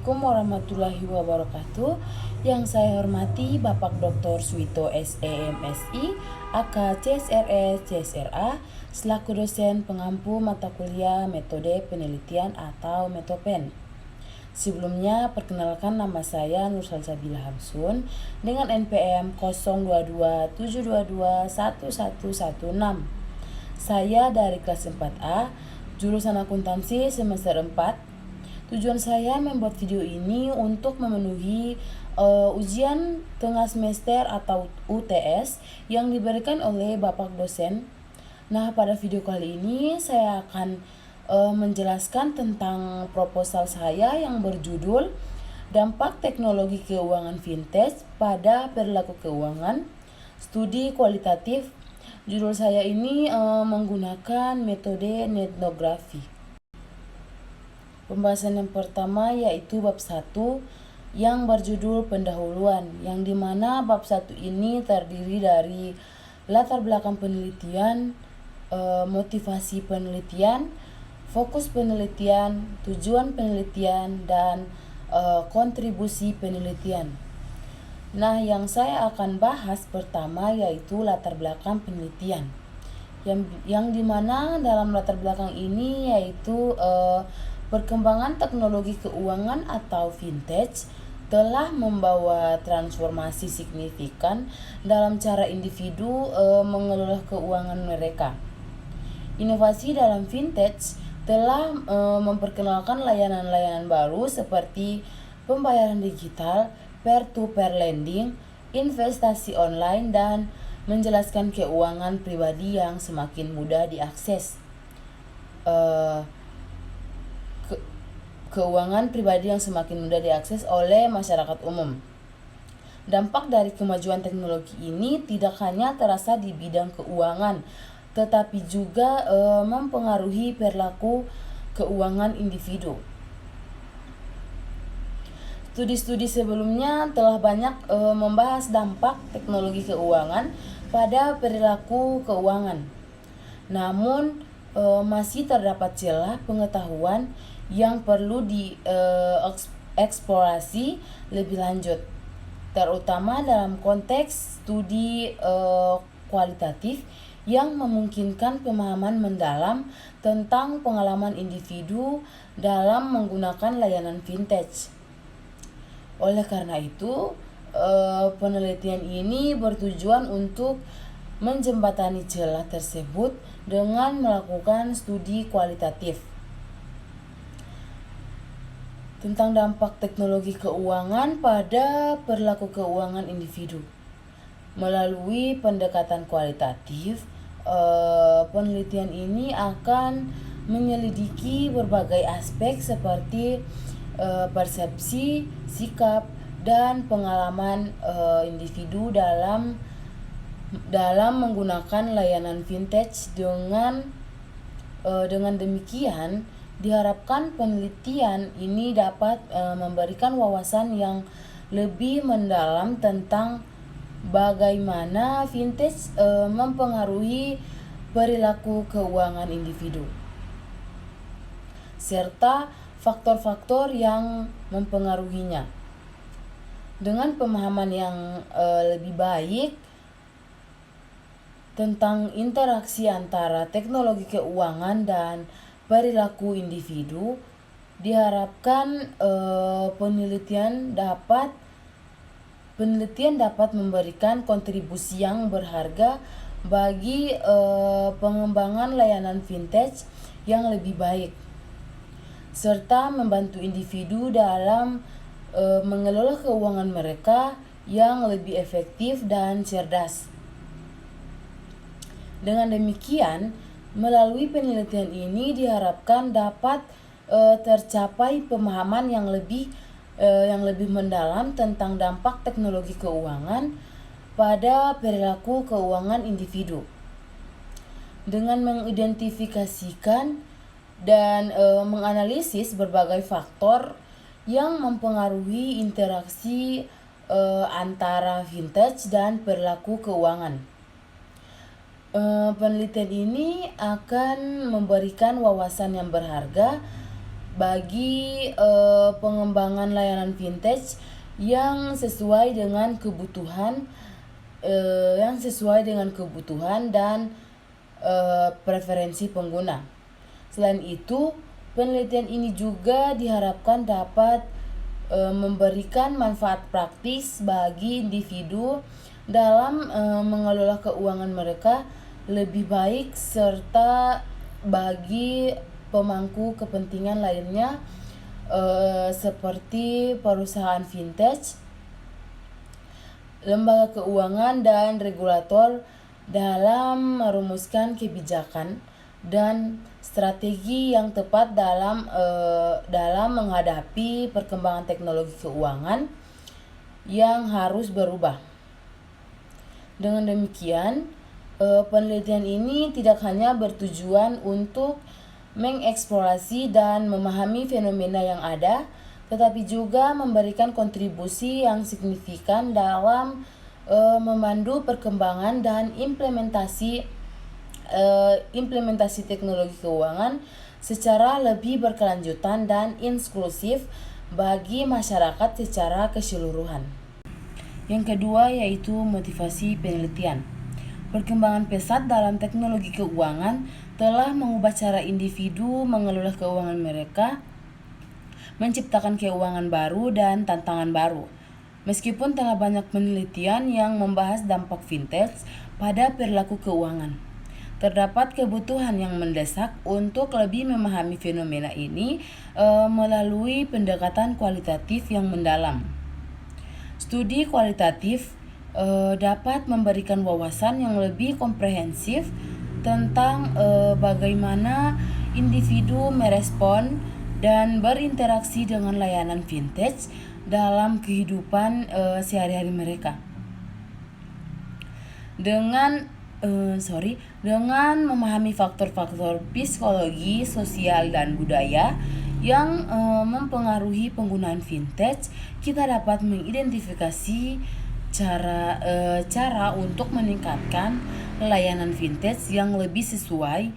Assalamualaikum warahmatullahi wabarakatuh. Yang saya hormati Bapak Dr. Suito SEMSI, AK CSRS CSRA, selaku dosen pengampu mata kuliah metode penelitian atau Metopen. Sebelumnya, perkenalkan nama saya Nur Salsabila Hamsun dengan NPM 0227221116. Saya dari kelas 4A, jurusan akuntansi semester 4. Tujuan saya membuat video ini untuk memenuhi ujian tengah semester atau UTS yang diberikan oleh Bapak dosen. Nah, pada video kali ini saya akan menjelaskan tentang proposal saya yang berjudul Dampak Teknologi Keuangan Vintage pada Perilaku Keuangan, Studi Kualitatif. Judul saya ini menggunakan metode etnografi. Pembahasan yang pertama yaitu bab 1 yang berjudul pendahuluan, yang dimana bab 1 ini terdiri dari latar belakang penelitian, motivasi penelitian, fokus penelitian, tujuan penelitian, dan kontribusi penelitian. Nah, yang saya akan bahas pertama yaitu latar belakang penelitian, yang dimana dalam latar belakang ini yaitu perkembangan teknologi keuangan atau vintage telah membawa transformasi signifikan dalam cara individu mengelola keuangan mereka. Inovasi dalam vintage telah memperkenalkan layanan-layanan baru seperti pembayaran digital, peer-to-peer lending, investasi online, dan menjelaskan keuangan pribadi yang semakin mudah diakses. Keuangan pribadi yang semakin mudah diakses oleh masyarakat umum. Dampak dari kemajuan teknologi ini tidak hanya terasa di bidang keuangan, tetapi juga mempengaruhi perilaku keuangan individu. Studi-studi sebelumnya telah banyak membahas dampak teknologi keuangan pada perilaku keuangan. Namun, masih terdapat celah pengetahuan yang perlu dieksplorasi lebih lanjut, terutama dalam konteks studi kualitatif yang memungkinkan pemahaman mendalam tentang pengalaman individu dalam menggunakan layanan vintage. Oleh karena itu, penelitian ini bertujuan untuk menjembatani celah tersebut dengan melakukan studi kualitatif tentang dampak teknologi keuangan pada perilaku keuangan individu. Melalui pendekatan kualitatif, penelitian ini akan menyelidiki berbagai aspek seperti persepsi, sikap, dan pengalaman individu dalam menggunakan layanan vintage. Dengan demikian, diharapkan penelitian ini dapat memberikan wawasan yang lebih mendalam tentang bagaimana vintage mempengaruhi perilaku keuangan individu, serta faktor-faktor yang mempengaruhinya. Dengan pemahaman yang lebih baik tentang interaksi antara teknologi keuangan dan perilaku individu, diharapkan penelitian dapat memberikan kontribusi yang berharga bagi pengembangan layanan vintage yang lebih baik, serta membantu individu dalam mengelola keuangan mereka yang lebih efektif dan cerdas. Dengan demikian, melalui penelitian ini diharapkan dapat tercapai pemahaman yang lebih mendalam tentang dampak teknologi keuangan pada perilaku keuangan individu. Dengan mengidentifikasikan dan menganalisis berbagai faktor yang mempengaruhi interaksi antara vintage dan perilaku keuangan. Penelitian ini akan memberikan wawasan yang berharga bagi pengembangan layanan vintage yang sesuai dengan kebutuhan dan preferensi pengguna. Selain itu, penelitian ini juga diharapkan dapat memberikan manfaat praktis bagi individu dalam mengelola keuangan mereka lebih baik, serta bagi pemangku kepentingan lainnya seperti perusahaan vintage, lembaga keuangan, dan regulator dalam merumuskan kebijakan dan strategi yang tepat dalam menghadapi perkembangan teknologi keuangan yang harus berubah. Dengan demikian, penelitian ini tidak hanya bertujuan untuk mengeksplorasi dan memahami fenomena yang ada, tetapi juga memberikan kontribusi yang signifikan dalam memandu perkembangan dan implementasi teknologi keuangan secara lebih berkelanjutan dan inklusif bagi masyarakat secara keseluruhan. Yang kedua yaitu motivasi penelitian. Perkembangan pesat dalam teknologi keuangan telah mengubah cara individu mengelola keuangan mereka, menciptakan keuangan baru dan tantangan baru. Meskipun telah banyak penelitian yang membahas dampak vintage pada perilaku keuangan, terdapat kebutuhan yang mendesak untuk lebih memahami fenomena ini melalui pendekatan kualitatif yang mendalam. Studi kualitatif dapat memberikan wawasan yang lebih komprehensif tentang bagaimana individu merespon dan berinteraksi dengan layanan vintage dalam kehidupan sehari-hari mereka. Dengan memahami faktor-faktor psikologi, sosial, dan budaya yang mempengaruhi penggunaan vintage, kita dapat mengidentifikasi cara untuk meningkatkan layanan vintage yang lebih sesuai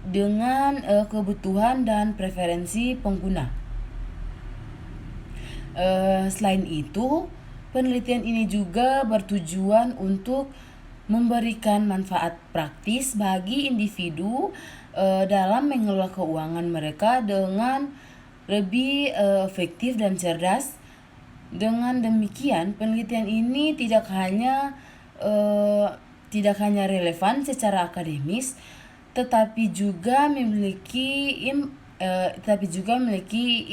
dengan kebutuhan dan preferensi pengguna. Selain itu, penelitian ini juga bertujuan untuk memberikan manfaat praktis bagi individu dalam mengelola keuangan mereka dengan lebih efektif dan cerdas. Dengan demikian, penelitian ini tidak hanya relevan secara akademis, tetapi juga memiliki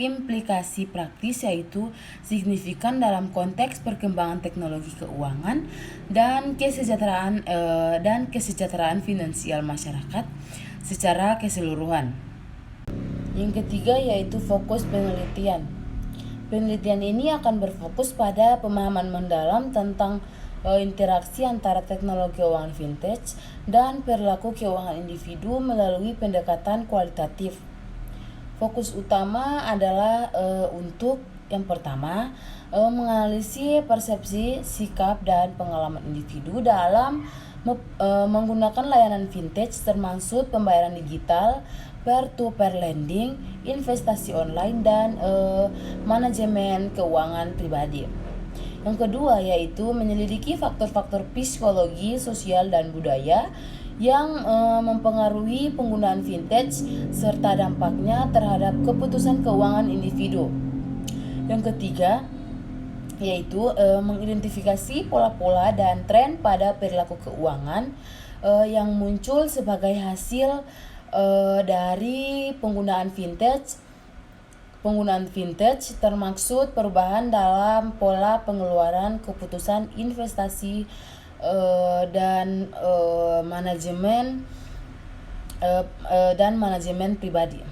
implikasi praktis, yaitu signifikan dalam konteks perkembangan teknologi keuangan dan kesejahteraan finansial masyarakat secara keseluruhan. Yang ketiga yaitu fokus penelitian. Penelitian ini akan berfokus pada pemahaman mendalam tentang interaksi antara teknologi keuangan vintage dan perilaku keuangan individu melalui pendekatan kualitatif. Fokus utama adalah untuk yang pertama, menganalisis persepsi, sikap, dan pengalaman individu dalam menggunakan layanan vintage, termasuk pembayaran digital, peer-to-peer lending, investasi online, dan manajemen keuangan pribadi. Yang kedua yaitu menyelidiki faktor-faktor psikologi, sosial, dan budaya yang mempengaruhi penggunaan vintage serta dampaknya terhadap keputusan keuangan individu. Yang ketiga yaitu mengidentifikasi pola-pola dan tren pada perilaku keuangan yang muncul sebagai hasil dari penggunaan vintage, termaksud perubahan dalam pola pengeluaran, keputusan investasi, dan manajemen pribadi.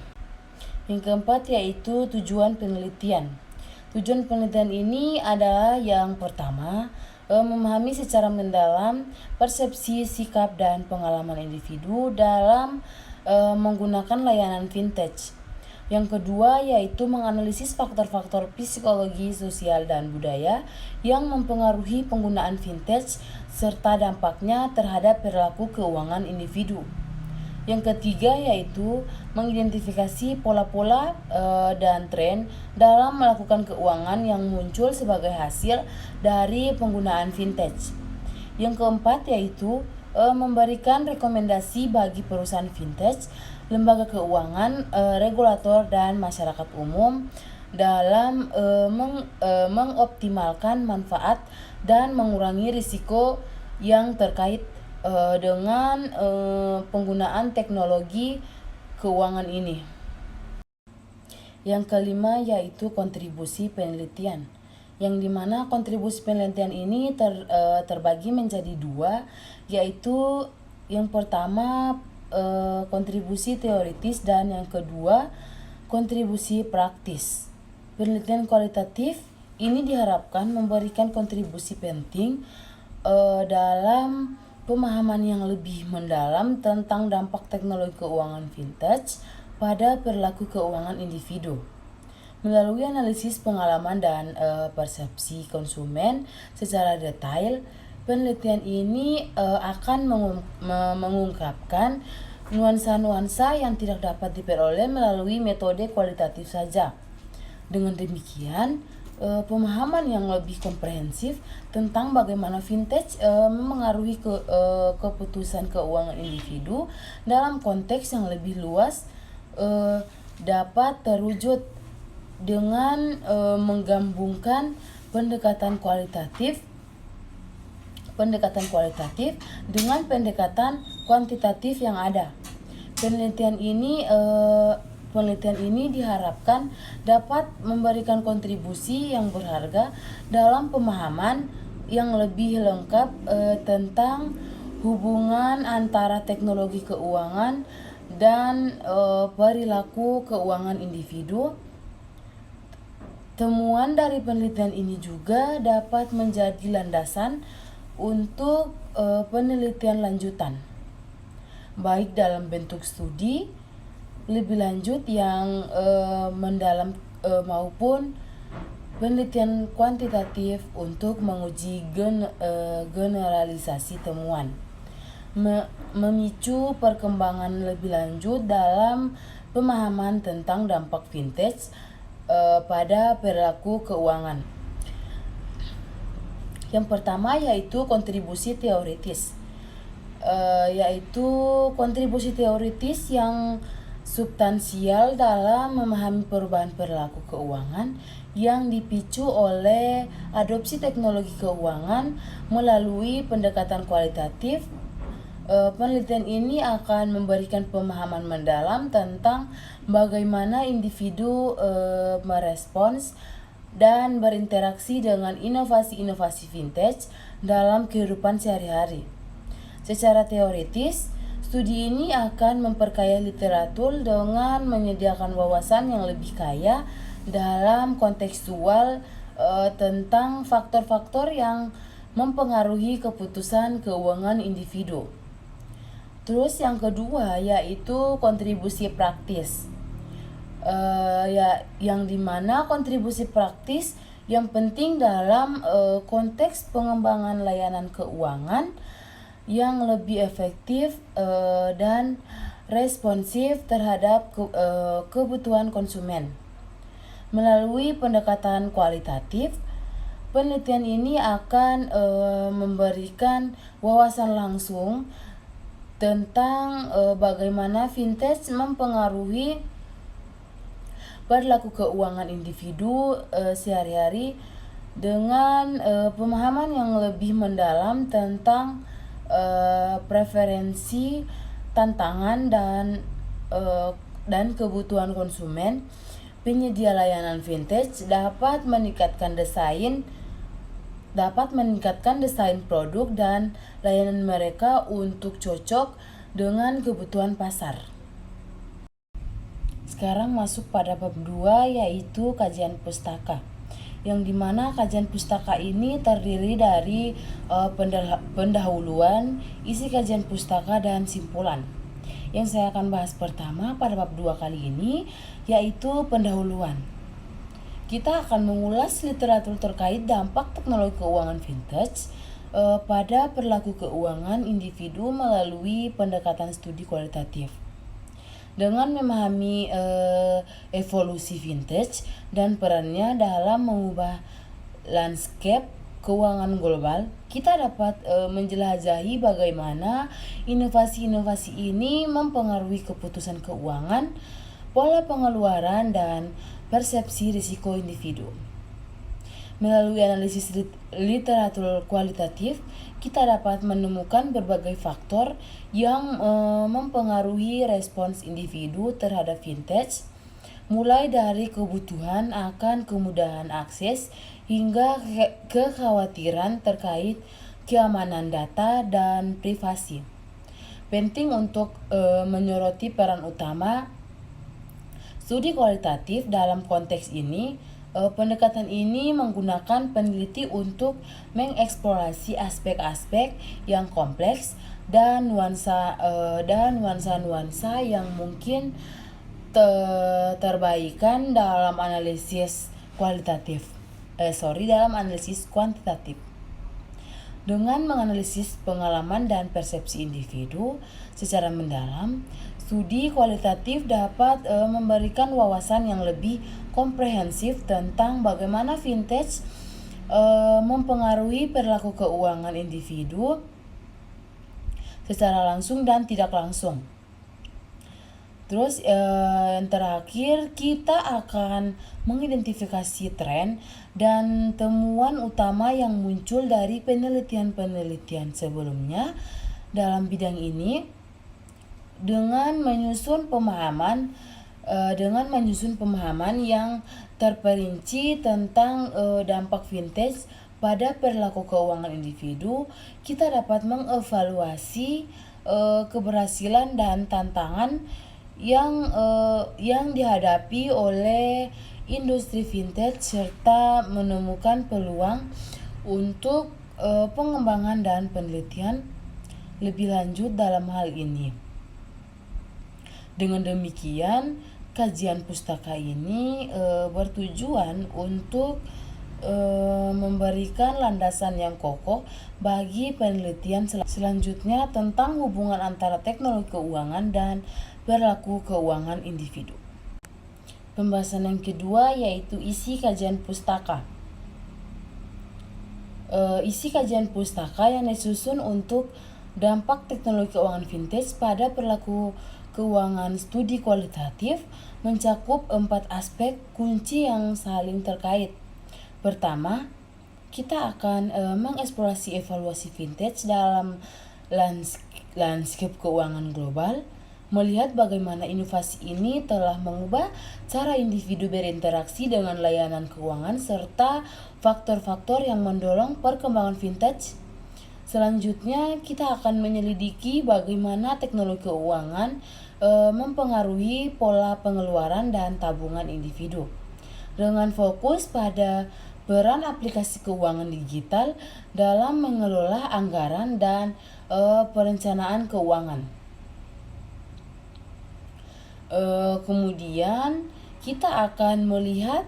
Yang keempat yaitu tujuan penelitian. Tujuan penelitian ini adalah yang pertama, memahami secara mendalam persepsi, sikap, dan pengalaman individu dalam menggunakan layanan vintage. Yang kedua yaitu menganalisis faktor-faktor psikologi, sosial, dan budaya yang mempengaruhi penggunaan vintage serta dampaknya terhadap perilaku keuangan individu. Yang ketiga yaitu mengidentifikasi pola-pola dan tren dalam melakukan keuangan yang muncul sebagai hasil dari penggunaan vintage. Yang keempat yaitu memberikan rekomendasi bagi perusahaan vintage, lembaga keuangan, regulator, dan masyarakat umum dalam mengoptimalkan manfaat dan mengurangi risiko yang terkait dengan penggunaan teknologi keuangan ini. Yang kelima yaitu kontribusi penelitian, yang dimana kontribusi penelitian ini terbagi menjadi dua, yaitu yang pertama kontribusi teoritis dan yang kedua kontribusi praktis. Penelitian kualitatif ini diharapkan memberikan kontribusi penting dalam pemahaman yang lebih mendalam tentang dampak teknologi keuangan vintage pada perilaku keuangan individu. Melalui analisis pengalaman dan persepsi konsumen secara detail, penelitian ini akan mengungkapkan nuansa-nuansa yang tidak dapat diperoleh melalui metode kualitatif saja. Dengan demikian, pemahaman yang lebih komprehensif tentang bagaimana vintage memengaruhi keputusan keuangan individu dalam konteks yang lebih luas dapat terwujud dengan menggabungkan pendekatan kualitatif dengan pendekatan kuantitatif yang ada. Penelitian ini diharapkan dapat memberikan kontribusi yang berharga dalam pemahaman yang lebih lengkap tentang hubungan antara teknologi keuangan dan perilaku keuangan individu. Temuan dari penelitian ini juga dapat menjadi landasan untuk penelitian lanjutan, baik dalam bentuk studi lebih lanjut yang mendalam maupun penelitian kuantitatif untuk menguji generalisasi temuan, memicu perkembangan lebih lanjut dalam pemahaman tentang dampak vintage pada perilaku keuangan. Yang pertama yaitu kontribusi teoritis, yaitu kontribusi teoritis yang substansial dalam memahami perubahan perilaku keuangan yang dipicu oleh adopsi teknologi keuangan melalui pendekatan kualitatif. Penelitian ini akan memberikan pemahaman mendalam tentang bagaimana individu merespons dan berinteraksi dengan inovasi-inovasi vintage dalam kehidupan sehari-hari. Secara teoritis, studi ini akan memperkaya literatur dengan menyediakan wawasan yang lebih kaya dalam kontekstual tentang faktor-faktor yang mempengaruhi keputusan keuangan individu. Terus yang kedua yaitu kontribusi praktis, yang dimana kontribusi praktis yang penting dalam konteks pengembangan layanan keuangan yang lebih efektif dan responsif terhadap kebutuhan konsumen. Melalui pendekatan kualitatif, penelitian ini akan memberikan wawasan langsung tentang bagaimana vintage mempengaruhi perilaku keuangan individu sehari-hari dengan pemahaman yang lebih mendalam tentang preferensi, tantangan dan kebutuhan konsumen. Penyedia layanan vintage dapat meningkatkan desain produk dan layanan mereka untuk cocok dengan kebutuhan pasar. Sekarang masuk pada bab 2 yaitu kajian pustaka, yang dimana kajian pustaka ini terdiri dari pendahuluan, isi kajian pustaka, dan simpulan. Yang saya akan bahas pertama pada bab 2 kali ini yaitu pendahuluan. Kita akan mengulas literatur terkait dampak teknologi keuangan vintage pada perilaku keuangan individu melalui pendekatan studi kualitatif. Dengan memahami evolusi vintage dan perannya dalam mengubah landscape keuangan global, kita dapat menjelajahi bagaimana inovasi-inovasi ini mempengaruhi keputusan keuangan, pola pengeluaran, dan persepsi risiko individu. Melalui analisis literatur kualitatif, kita dapat menemukan berbagai faktor yang mempengaruhi respons individu terhadap vintage, mulai dari kebutuhan akan kemudahan akses hingga kekhawatiran terkait keamanan data dan privasi. Penting untuk menyoroti peran utama studi kualitatif dalam konteks ini. Pendekatan ini menggunakan peneliti untuk mengeksplorasi aspek-aspek yang kompleks dan nuansa-nuansa yang mungkin terabaikan dalam analisis kuantitatif. Dengan menganalisis pengalaman dan persepsi individu secara mendalam, studi kualitatif dapat memberikan wawasan yang lebih komprehensif tentang bagaimana vintage mempengaruhi perilaku keuangan individu secara langsung dan tidak langsung. Terus yang terakhir, kita akan mengidentifikasi tren dan temuan utama yang muncul dari penelitian-penelitian sebelumnya dalam bidang ini dengan menyusun pemahaman yang terperinci tentang dampak vintage pada perilaku keuangan individu. Kita dapat mengevaluasi keberhasilan dan tantangan yang dihadapi oleh industri vintage serta menemukan peluang untuk pengembangan dan penelitian lebih lanjut dalam hal ini. Dengan demikian, kajian pustaka ini bertujuan untuk memberikan landasan yang kokoh bagi penelitian selanjutnya tentang hubungan antara teknologi keuangan dan perilaku keuangan individu. Pembahasan yang kedua yaitu isi kajian pustaka. Isi kajian pustaka yang disusun untuk dampak teknologi keuangan vintage pada perilaku keuangan studi kualitatif mencakup 4 aspek kunci yang saling terkait. Pertama, kita akan mengeksplorasi evaluasi vintage dalam landscape keuangan global, melihat bagaimana inovasi ini telah mengubah cara individu berinteraksi dengan layanan keuangan serta faktor-faktor yang mendorong perkembangan vintage. Selanjutnya, kita akan menyelidiki bagaimana teknologi keuangan mempengaruhi pola pengeluaran dan tabungan individu, dengan fokus pada peran aplikasi keuangan digital dalam mengelola anggaran dan perencanaan keuangan. Kemudian kita akan melihat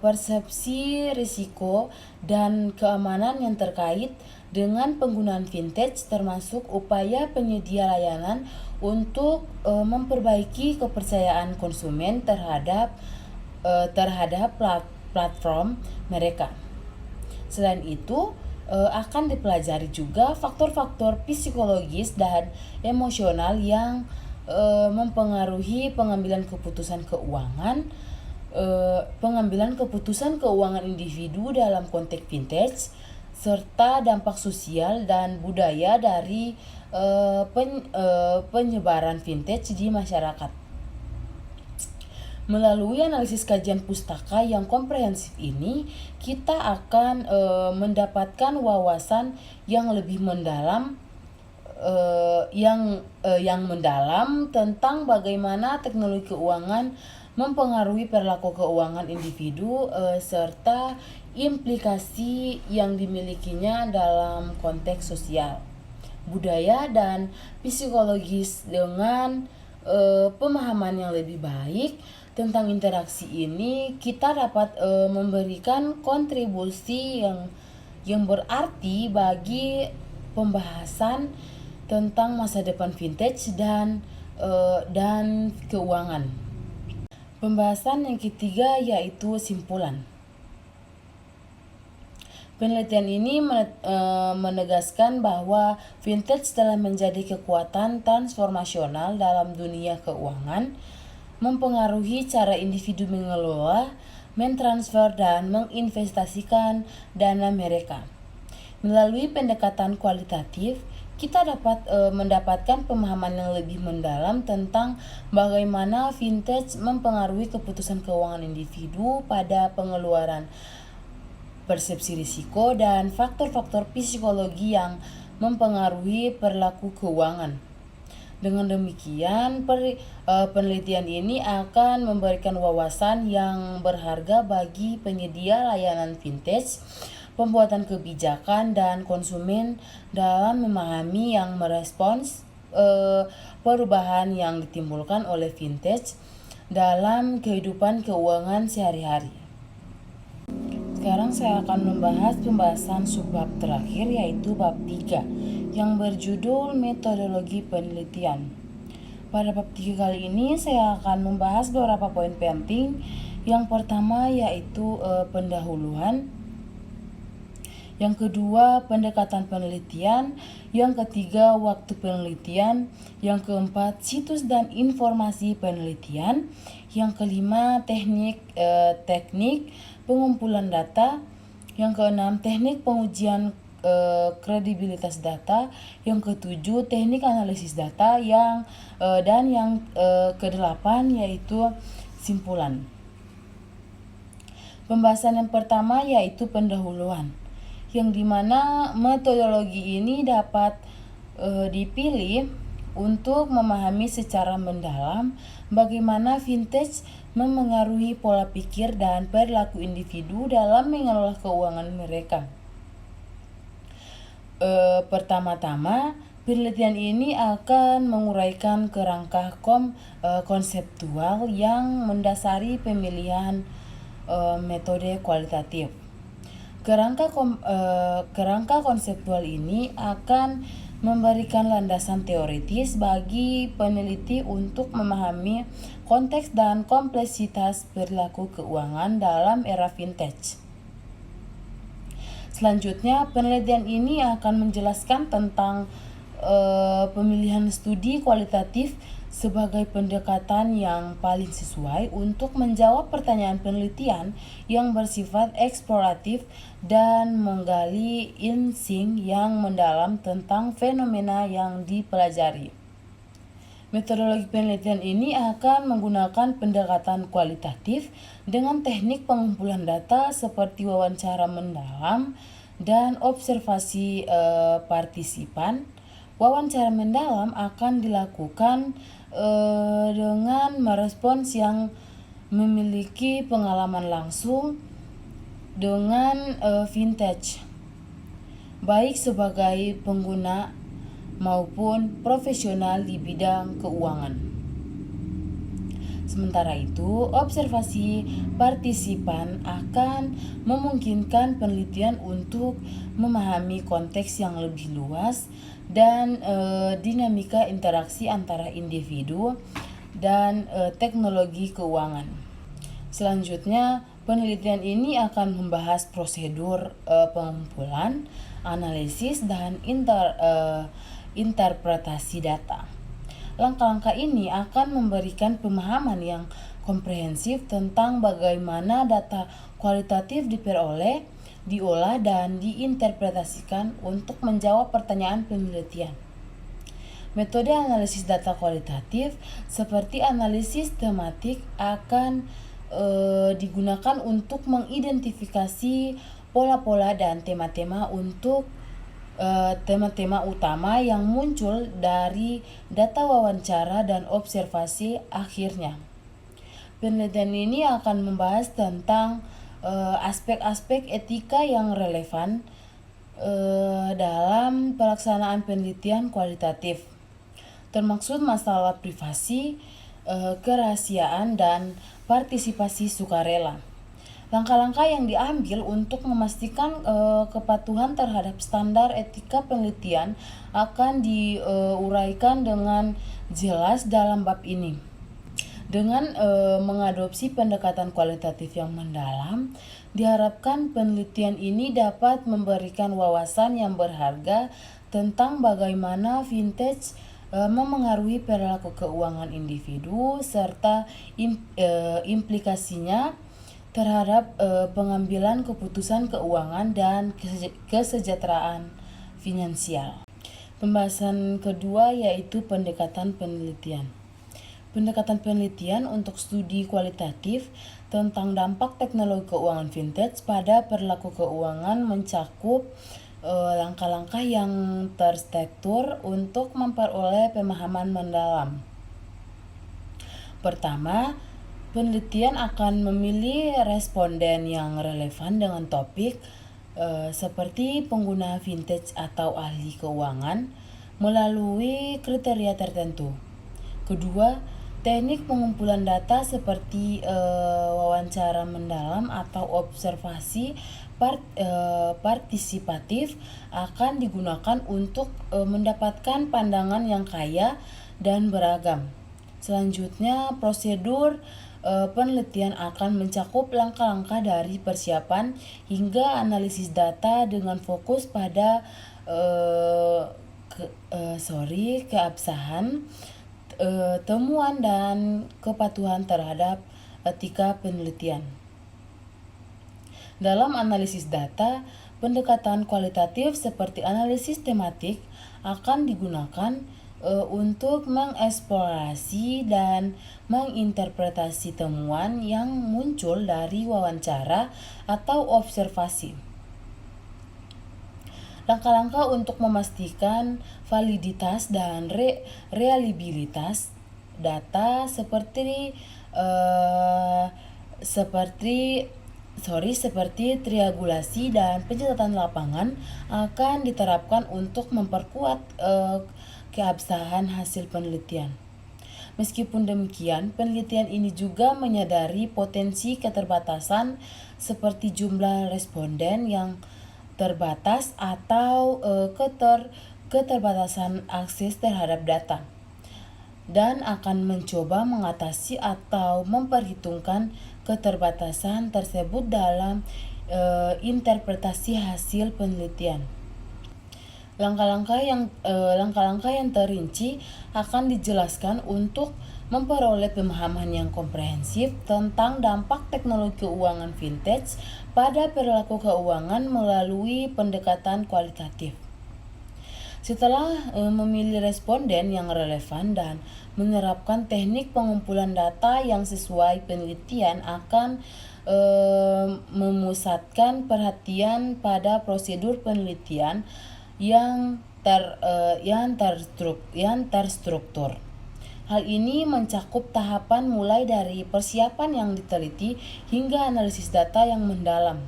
persepsi risiko dan keamanan yang terkait dengan penggunaan vintage, termasuk upaya penyedia layanan untuk memperbaiki kepercayaan konsumen terhadap platform mereka. Selain itu, akan dipelajari juga faktor-faktor psikologis dan emosional yang mempengaruhi pengambilan keputusan keuangan individu dalam konteks vintage, serta dampak sosial dan budaya dari penyebaran vintage di masyarakat. Melalui analisis kajian pustaka yang komprehensif ini, kita akan mendapatkan wawasan yang lebih mendalam tentang bagaimana teknologi keuangan mempengaruhi perilaku keuangan individu serta implikasi yang dimilikinya dalam konteks sosial, budaya, dan psikologis. Dengan pemahaman yang lebih baik tentang interaksi ini, kita dapat memberikan kontribusi yang berarti bagi pembahasan tentang masa depan vintage dan keuangan. Pembahasan yang ketiga yaitu simpulan. Penelitian ini menegaskan bahwa vintage telah menjadi kekuatan transformasional dalam dunia keuangan, mempengaruhi cara individu mengelola, mentransfer, dan menginvestasikan dana mereka. Melalui pendekatan kualitatif, kita dapat mendapatkan pemahaman yang lebih mendalam tentang bagaimana vintage mempengaruhi keputusan keuangan individu pada pengeluaran, persepsi risiko, dan faktor-faktor psikologi yang mempengaruhi perilaku keuangan. Dengan demikian, penelitian ini akan memberikan wawasan yang berharga bagi penyedia layanan vintage, pembuatan kebijakan, dan konsumen dalam memahami yang merespons perubahan yang ditimbulkan oleh vintage dalam kehidupan keuangan sehari-hari. Sekarang saya akan membahas pembahasan subbab terakhir, yaitu bab 3 yang berjudul metodologi penelitian. Pada bab 3 kali ini saya akan membahas beberapa poin penting. Yang pertama yaitu pendahuluan, yang kedua pendekatan penelitian, yang ketiga waktu penelitian, yang keempat situs dan informasi penelitian, yang kelima teknik pengumpulan data, yang keenam teknik pengujian kredibilitas data, yang ketujuh teknik analisis data, dan yang kedelapan yaitu simpulan. Pembahasan yang pertama yaitu pendahuluan, yang dimana metodologi ini dapat dipilih untuk memahami secara mendalam bagaimana vintage memengaruhi pola pikir dan perilaku individu dalam mengelola keuangan mereka. Pertama-tama, penelitian ini akan menguraikan kerangka konseptual yang mendasari pemilihan metode kualitatif. Kerangka konseptual ini akan memberikan landasan teoritis bagi peneliti untuk memahami konteks dan kompleksitas perilaku keuangan dalam era vintage. Selanjutnya, penelitian ini akan menjelaskan tentang pemilihan studi kualitatif sebagai pendekatan yang paling sesuai untuk menjawab pertanyaan penelitian yang bersifat eksploratif dan menggali insting yang mendalam tentang fenomena yang dipelajari. Metodologi penelitian ini akan menggunakan pendekatan kualitatif dengan teknik pengumpulan data seperti wawancara mendalam dan observasi partisipan. Wawancara mendalam akan dilakukan dengan merespons yang memiliki pengalaman langsung dengan vintage, baik sebagai pengguna maupun profesional di bidang keuangan. Sementara itu, observasi partisipan akan memungkinkan penelitian untuk memahami konteks yang lebih luas dan dinamika interaksi antara individu dan teknologi keuangan. Selanjutnya, penelitian ini akan membahas prosedur pengumpulan, analisis, dan interpretasi data. Langkah-langkah ini akan memberikan pemahaman yang komprehensif tentang bagaimana data kualitatif diperoleh, diolah, dan diinterpretasikan untuk menjawab pertanyaan penelitian. Metode analisis data kualitatif seperti analisis tematik akan digunakan untuk mengidentifikasi pola-pola dan tema-tema utama yang muncul dari data wawancara dan observasi akhirnya. Penelitian ini akan membahas tentang aspek-aspek etika yang relevan dalam pelaksanaan penelitian kualitatif, termaksud masalah privasi, kerahasiaan, dan partisipasi sukarela. Langkah-langkah yang diambil untuk memastikan kepatuhan terhadap standar etika penelitian akan diuraikan dengan jelas dalam bab ini. Dengan mengadopsi pendekatan kualitatif yang mendalam, diharapkan penelitian ini dapat memberikan wawasan yang berharga tentang bagaimana vintage memengaruhi perilaku keuangan individu serta implikasinya terhadap pengambilan keputusan keuangan dan kesejahteraan finansial. Pembahasan kedua yaitu pendekatan penelitian. Pendekatan penelitian untuk studi kualitatif tentang dampak teknologi keuangan vintage pada perilaku keuangan mencakup langkah-langkah yang terstruktur untuk memperoleh pemahaman mendalam. Pertama, penelitian akan memilih responden yang relevan dengan topik seperti pengguna vintage atau ahli keuangan melalui kriteria tertentu. Kedua, teknik pengumpulan data seperti wawancara mendalam atau observasi partisipatif akan digunakan untuk mendapatkan pandangan yang kaya dan beragam. Selanjutnya, prosedur penelitian akan mencakup langkah-langkah dari persiapan hingga analisis data dengan fokus pada keabsahan, temuan dan kepatuhan terhadap etika penelitian. Dalam analisis data, pendekatan kualitatif seperti analisis tematik akan digunakan untuk mengeksplorasi dan menginterpretasi temuan yang muncul dari wawancara atau observasi. Langkah-langkah untuk memastikan validitas dan reliabilitas data seperti triangulasi dan pencatatan lapangan akan diterapkan untuk memperkuat keabsahan hasil penelitian. Meskipun demikian, penelitian ini juga menyadari potensi keterbatasan seperti jumlah responden yang terbatas atau keterbatasan akses terhadap data, dan akan mencoba mengatasi atau memperhitungkan keterbatasan tersebut dalam interpretasi hasil penelitian. Langkah-langkah yang terinci akan dijelaskan untuk memperoleh pemahaman yang komprehensif tentang dampak teknologi keuangan vintage pada perilaku keuangan melalui pendekatan kualitatif. Setelah memilih responden yang relevan dan menerapkan teknik pengumpulan data yang sesuai, penelitian akan memusatkan perhatian pada prosedur penelitian yang terstruktur. Hal ini mencakup tahapan mulai dari persiapan yang diteliti hingga analisis data yang mendalam,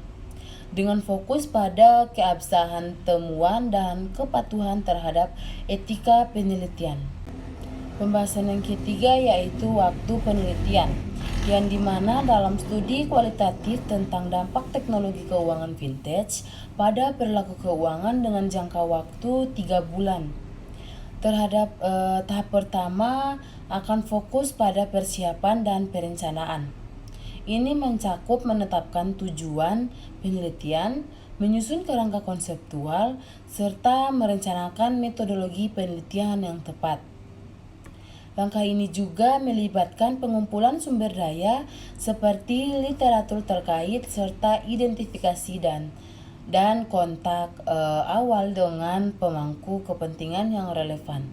dengan fokus pada keabsahan temuan dan kepatuhan terhadap etika penelitian. Pembahasan yang ketiga yaitu waktu penelitian, yang dimana dalam studi kualitatif tentang dampak teknologi keuangan vintage pada perilaku keuangan dengan jangka waktu 3 bulan. Terhadap tahap pertama akan fokus pada persiapan dan perencanaan. Ini mencakup menetapkan tujuan penelitian, menyusun kerangka konseptual, serta merencanakan metodologi penelitian yang tepat. Langkah ini juga melibatkan pengumpulan sumber daya seperti literatur terkait serta identifikasi dan kontak awal dengan pemangku kepentingan yang relevan,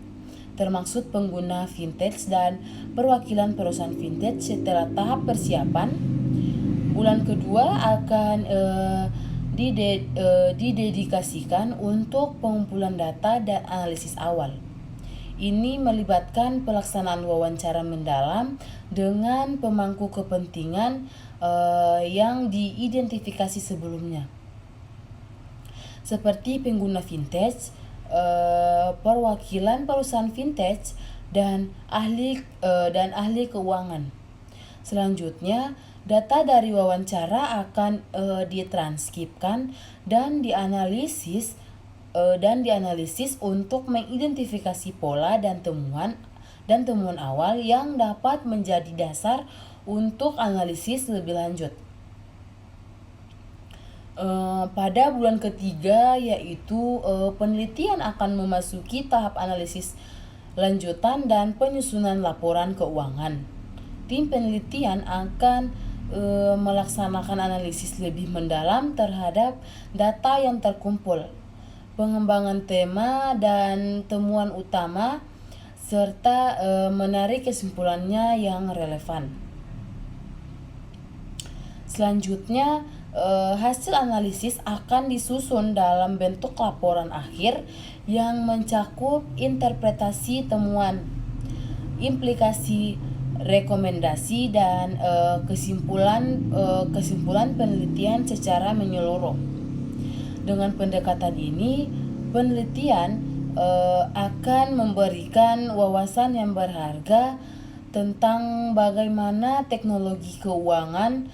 termasuk pengguna vintage dan perwakilan perusahaan vintage. Setelah tahap persiapan, bulan kedua akan didedikasikan untuk pengumpulan data dan analisis awal. Ini melibatkan pelaksanaan wawancara mendalam dengan pemangku kepentingan yang diidentifikasi sebelumnya, seperti pengguna vintage, perwakilan perusahaan vintage, dan ahli keuangan. Selanjutnya, Data dari wawancara akan ditranskripsi dan dianalisis untuk mengidentifikasi pola dan temuan awal yang dapat menjadi dasar untuk analisis lebih lanjut. Pada bulan ketiga, yaitu penelitian akan memasuki tahap analisis lanjutan dan penyusunan laporan keuangan. Tim penelitian akan melaksanakan analisis lebih mendalam terhadap data yang terkumpul, pengembangan tema dan temuan utama, serta menarik kesimpulannya yang relevan. Selanjutnya, hasil analisis akan disusun dalam bentuk laporan akhir yang mencakup interpretasi temuan, implikasi, rekomendasi, dan kesimpulan penelitian secara menyeluruh. Dengan pendekatan ini, penelitian akan memberikan wawasan yang berharga tentang bagaimana teknologi keuangan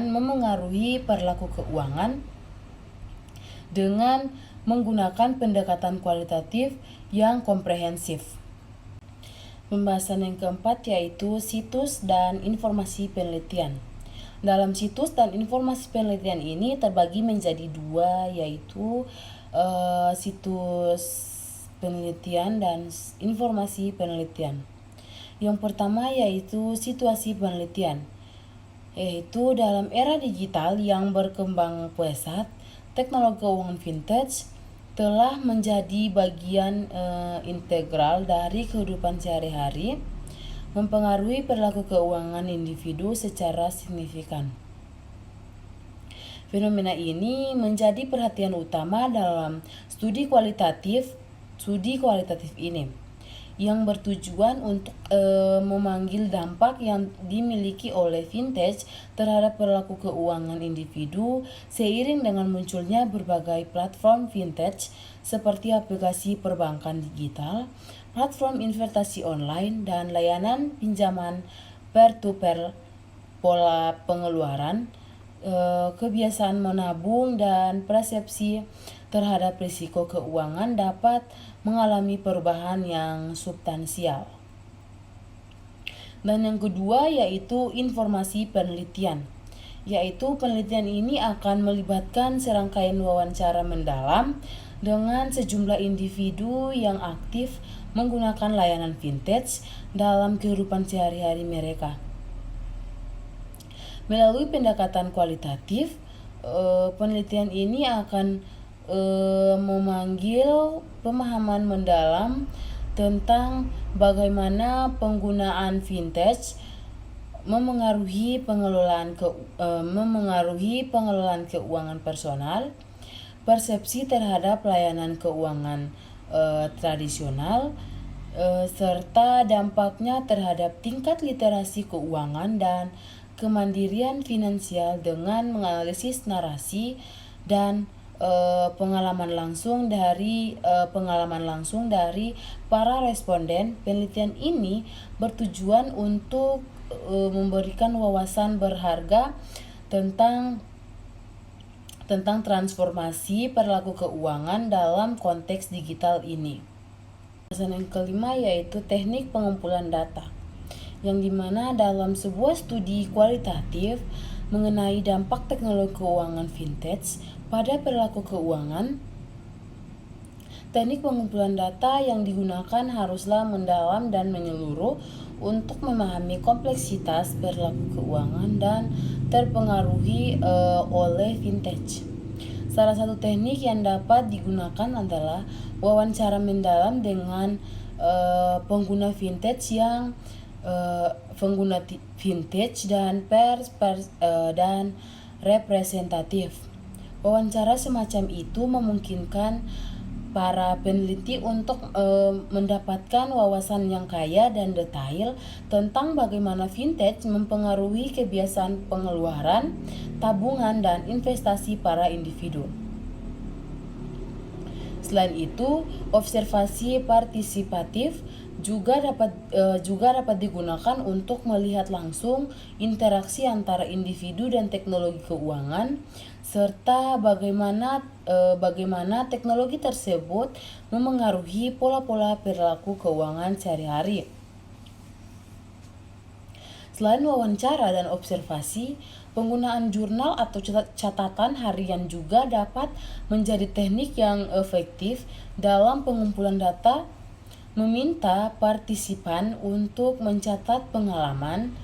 memengaruhi perilaku keuangan dengan menggunakan pendekatan kualitatif yang komprehensif. Pembahasan yang keempat yaitu situs dan informasi penelitian. Dalam situs dan informasi penelitian ini terbagi menjadi dua, yaitu situs penelitian dan informasi penelitian. Yang pertama yaitu situasi penelitian, yaitu dalam era digital yang berkembang pesat, teknologi keuangan vintage telah menjadi bagian integral dari kehidupan sehari-hari, mempengaruhi perilaku keuangan individu secara signifikan. Fenomena ini menjadi perhatian utama dalam studi kualitatif ini, yang bertujuan untuk memanggil dampak yang dimiliki oleh vintage terhadap perilaku keuangan individu seiring dengan munculnya berbagai platform vintage seperti aplikasi perbankan digital, platform investasi online, dan layanan pinjaman peer-to-peer. Pola pengeluaran, kebiasaan menabung, dan persepsi terhadap risiko keuangan dapat mengalami perubahan yang substansial. Dan yang kedua yaitu informasi penelitian, yaitu penelitian ini akan melibatkan serangkaian wawancara mendalam dengan sejumlah individu yang aktif menggunakan layanan vintage dalam kehidupan sehari-hari mereka. Melalui pendekatan kualitatif, penelitian ini akan memanggil pemahaman mendalam tentang bagaimana penggunaan vintage memengaruhi pengelolaan keuangan personal, persepsi terhadap layanan keuangan tradisional, serta dampaknya terhadap tingkat literasi keuangan dan kemandirian finansial dengan menganalisis narasi dan pengalaman langsung dari para responden. Penelitian ini bertujuan untuk memberikan wawasan berharga tentang transformasi perilaku keuangan dalam konteks digital ini. Pembahasan yang kelima yaitu teknik pengumpulan data, yang dimana dalam sebuah studi kualitatif mengenai dampak teknologi keuangan vintage pada perilaku keuangan, teknik pengumpulan data yang digunakan haruslah mendalam dan menyeluruh untuk memahami kompleksitas perilaku keuangan dan terpengaruhi oleh vintage. Salah satu teknik yang dapat digunakan adalah wawancara mendalam dengan pengguna vintage dan representatif. Wawancara semacam itu memungkinkan para peneliti untuk mendapatkan wawasan yang kaya dan detail tentang bagaimana vintage mempengaruhi kebiasaan pengeluaran, tabungan, dan investasi para individu. Selain itu, observasi partisipatif Juga dapat digunakan untuk melihat langsung interaksi antara individu dan teknologi keuangan, serta bagaimana teknologi tersebut memengaruhi pola-pola perilaku keuangan sehari-hari. Selain wawancara dan observasi, penggunaan jurnal atau catatan harian juga dapat menjadi teknik yang efektif dalam pengumpulan data. Meminta partisipan untuk mencatat pengalaman,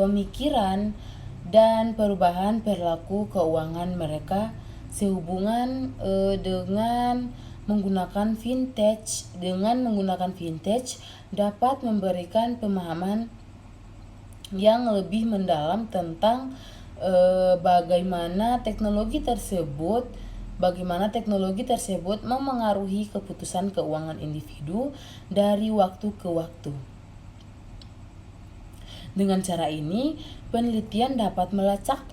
pemikiran, dan perubahan perilaku keuangan mereka sehubungan dengan menggunakan vintage dapat memberikan pemahaman yang lebih mendalam tentang bagaimana teknologi tersebut memengaruhi keputusan keuangan individu dari waktu ke waktu. Dengan cara ini, penelitian dapat melacak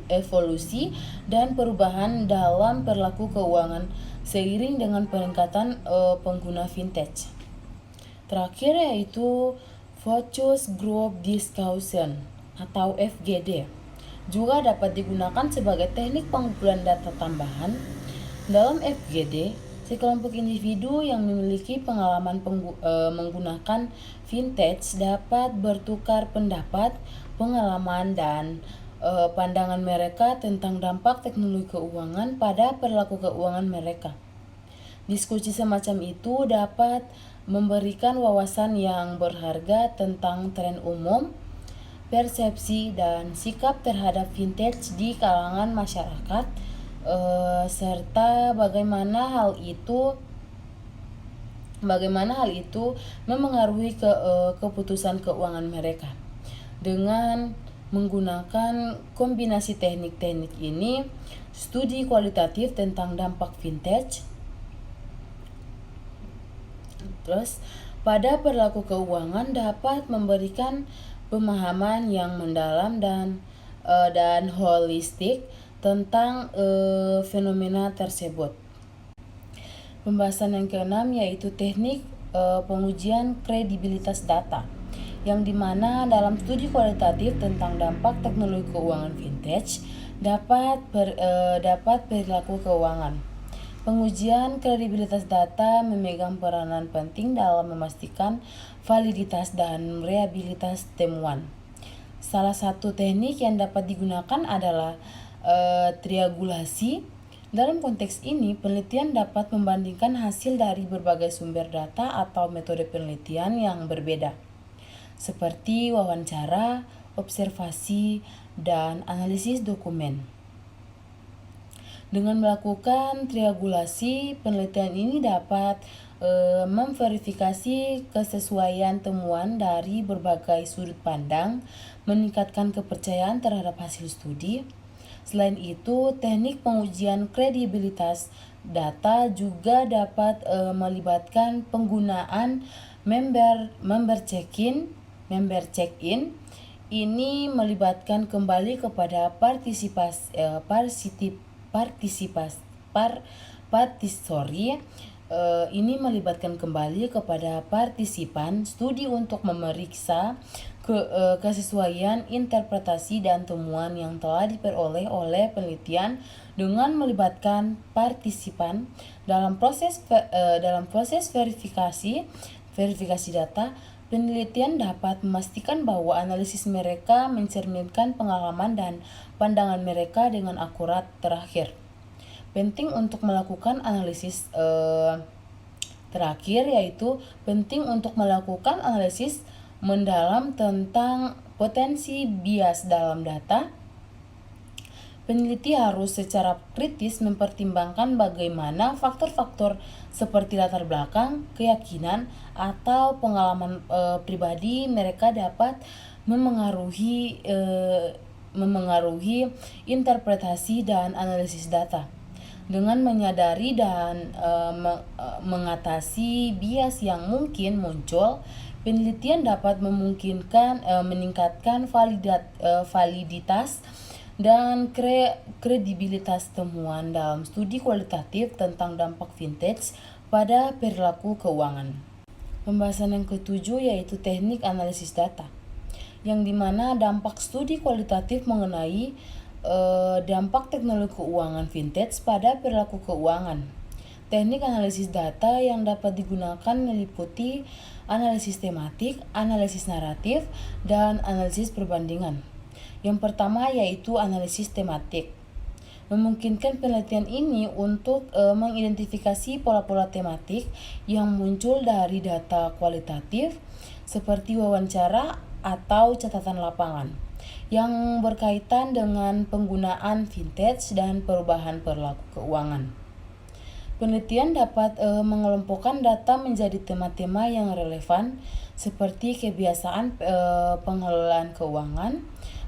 evolusi dan perubahan dalam perilaku keuangan seiring dengan peningkatan pengguna vintage. Terakhir yaitu Focus Group Discussion atau FGD juga dapat digunakan sebagai teknik pengumpulan data tambahan. Dalam FGD, sekelompok individu yang memiliki pengalaman menggunakan vintage dapat bertukar pendapat, pengalaman, dan pandangan mereka tentang dampak teknologi keuangan pada perilaku keuangan mereka. Diskusi semacam itu dapat memberikan wawasan yang berharga tentang tren umum, persepsi, dan sikap terhadap vintage di kalangan masyarakat, serta bagaimana hal itu memengaruhi keputusan keuangan mereka. Dengan menggunakan kombinasi teknik-teknik ini, studi kualitatif tentang dampak vintage pada perilaku keuangan dapat memberikan pemahaman yang mendalam dan holistik tentang fenomena tersebut. Pembahasan yang keenam yaitu teknik pengujian kredibilitas data, yang dimana dalam studi kualitatif tentang dampak teknologi keuangan vintage dapat perilaku keuangan. Pengujian kredibilitas data memegang peranan penting dalam memastikan validitas dan reliabilitas temuan. Salah satu teknik yang dapat digunakan adalah triangulasi. Dalam konteks ini, penelitian dapat membandingkan hasil dari berbagai sumber data atau metode penelitian yang berbeda, seperti wawancara, observasi, dan analisis dokumen. Dengan melakukan triangulasi, penelitian ini dapat memverifikasi kesesuaian temuan dari berbagai sudut pandang, meningkatkan kepercayaan terhadap hasil studi. Selain itu, teknik pengujian kredibilitas data juga dapat melibatkan penggunaan member check-in. Ini melibatkan kembali kepada partisipan studi untuk memeriksa kesesuaian interpretasi dan temuan yang telah diperoleh oleh penelitian. Dengan melibatkan partisipan dalam proses verifikasi data, penelitian dapat memastikan bahwa analisis mereka mencerminkan pengalaman dan pandangan mereka dengan akurat. Terakhir, penting untuk melakukan analisis mendalam tentang potensi bias dalam data. Peneliti harus secara kritis mempertimbangkan bagaimana faktor-faktor seperti latar belakang, keyakinan, atau pengalaman pribadi mereka dapat memengaruhi interpretasi dan analisis data. Dengan menyadari dan mengatasi bias yang mungkin muncul, penelitian dapat meningkatkan validitas dan kredibilitas temuan dalam studi kualitatif tentang dampak vintage pada perilaku keuangan. Pembahasan yang ketujuh yaitu teknik analisis data, yang dimana dampak studi kualitatif mengenai dampak teknologi keuangan vintage pada perilaku keuangan. Teknik analisis data yang dapat digunakan meliputi analisis tematik, analisis naratif, dan analisis perbandingan. Yang pertama yaitu analisis tematik. Memungkinkan penelitian ini untuk mengidentifikasi pola-pola tematik yang muncul dari data kualitatif seperti wawancara atau catatan lapangan yang berkaitan dengan penggunaan vintage dan perubahan perilaku keuangan. Penelitian dapat mengelompokkan data menjadi tema-tema yang relevan seperti kebiasaan pengelolaan keuangan,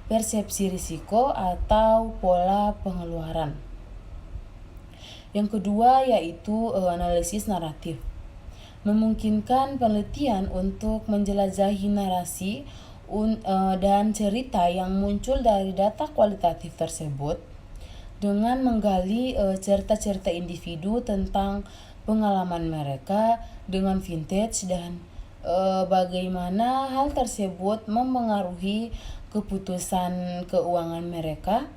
persepsi risiko, atau pola pengeluaran. Yang kedua yaitu analisis naratif. Memungkinkan penelitian untuk menjelajahi narasi dan cerita yang muncul dari data kualitatif tersebut dengan menggali cerita-cerita individu tentang pengalaman mereka dengan vintage dan bagaimana hal tersebut mempengaruhi keputusan keuangan mereka.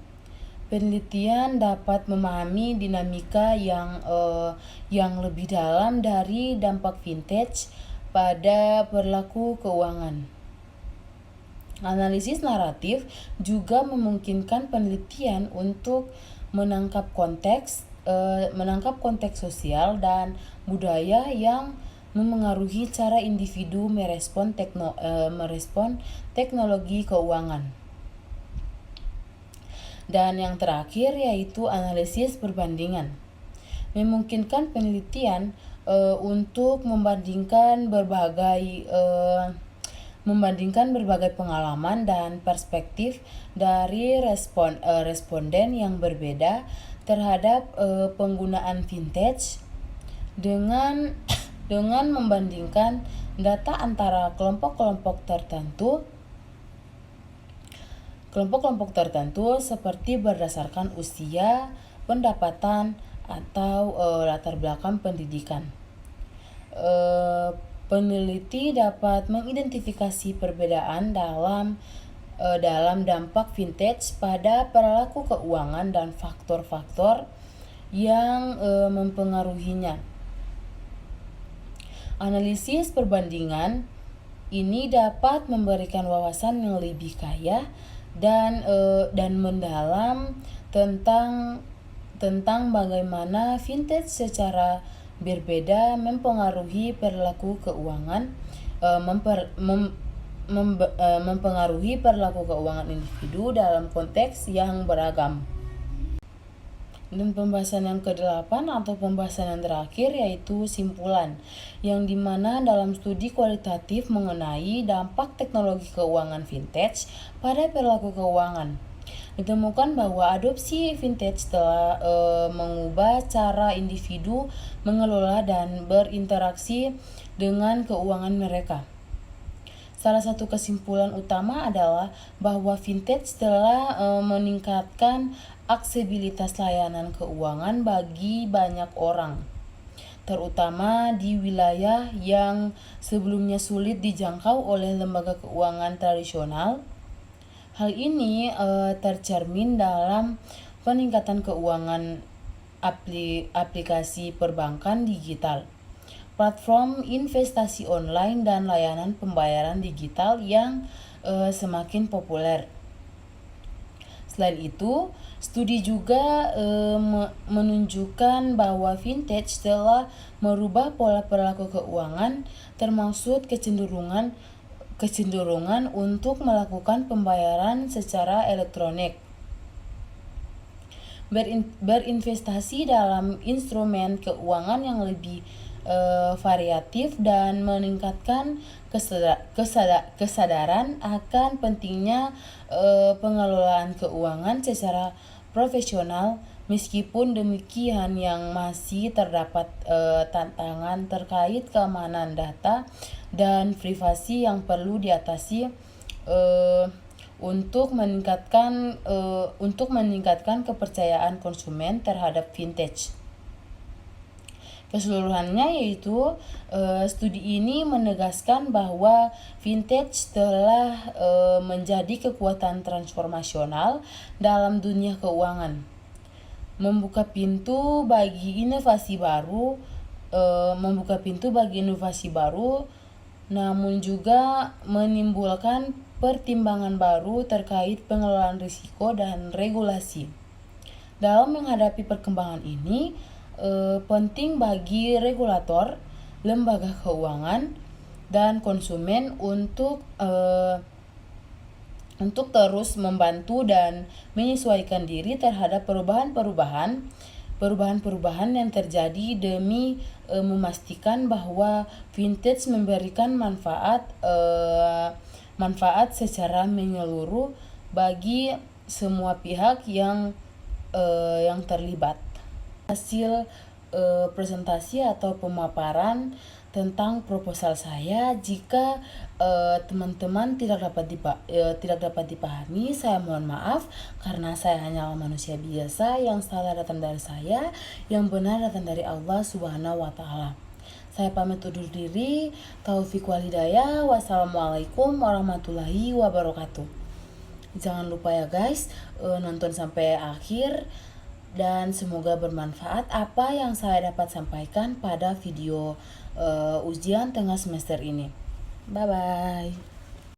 Penelitian dapat memahami dinamika yang lebih dalam dari dampak vintage pada perilaku keuangan. Analisis naratif juga memungkinkan penelitian untuk menangkap konteks sosial dan budaya yang memengaruhi cara individu merespon teknologi keuangan. Dan yang terakhir yaitu analisis perbandingan. Memungkinkan penelitian untuk membandingkan berbagai pengalaman dan perspektif dari responden yang berbeda terhadap penggunaan vintage dengan membandingkan data antara kelompok-kelompok tertentu seperti berdasarkan usia, pendapatan, atau latar belakang pendidikan. Peneliti dapat mengidentifikasi perbedaan dalam dampak vintage pada perilaku keuangan dan faktor-faktor yang mempengaruhinya. Analisis perbandingan ini dapat memberikan wawasan yang lebih kaya dan mendalam tentang bagaimana vintage secara berbeda mempengaruhi perilaku keuangan, mempengaruhi perilaku keuangan individu dalam konteks yang beragam. Dan pembahasan yang ke-8 atau pembahasan yang terakhir yaitu simpulan, yang dimana dalam studi kualitatif mengenai dampak teknologi keuangan vintage pada perilaku keuangan, ditemukan bahwa adopsi vintage telah mengubah cara individu mengelola dan berinteraksi dengan keuangan mereka. Salah satu kesimpulan utama adalah bahwa vintage telah meningkatkan aksesibilitas layanan keuangan bagi banyak orang, terutama di wilayah yang sebelumnya sulit dijangkau oleh lembaga keuangan tradisional. Hal ini tercermin dalam peningkatan keuangan aplikasi perbankan digital, platform investasi online, dan layanan pembayaran digital yang semakin populer. Selain itu, studi juga menunjukkan bahwa vintage telah merubah pola perilaku keuangan, termasuk kecenderungan untuk melakukan pembayaran secara elektronik, berinvestasi dalam instrumen keuangan yang lebih variatif, dan meningkatkan kesadaran akan pentingnya pengelolaan keuangan secara profesional. Meskipun demikian, yang masih terdapat tantangan terkait keamanan data dan privasi yang perlu diatasi untuk meningkatkan kepercayaan konsumen terhadap vintage. Keseluruhannya yaitu studi ini menegaskan bahwa vintage telah menjadi kekuatan transformasional dalam dunia keuangan, membuka pintu bagi inovasi baru, namun juga menimbulkan pertimbangan baru terkait pengelolaan risiko dan regulasi. Dalam menghadapi perkembangan ini, penting bagi regulator, lembaga keuangan, dan konsumen untuk terus membantu dan menyesuaikan diri terhadap perubahan-perubahan yang terjadi demi memastikan bahwa vintage memberikan manfaat secara menyeluruh bagi semua pihak yang terlibat. Hasil presentasi atau pemaparan tentang proposal saya. Jika teman-teman tidak dapat dipahami, saya mohon maaf karena saya hanyalah manusia biasa, yang salah datang dari saya, yang benar datang dari Allah Subhanahu wa taala. Saya pamit undur diri. Taufik wal hidayah. Wassalamualaikum warahmatullahi wabarakatuh. Jangan lupa ya guys, nonton sampai akhir, dan semoga bermanfaat apa yang saya dapat sampaikan pada video ujian tengah semester ini. Bye bye.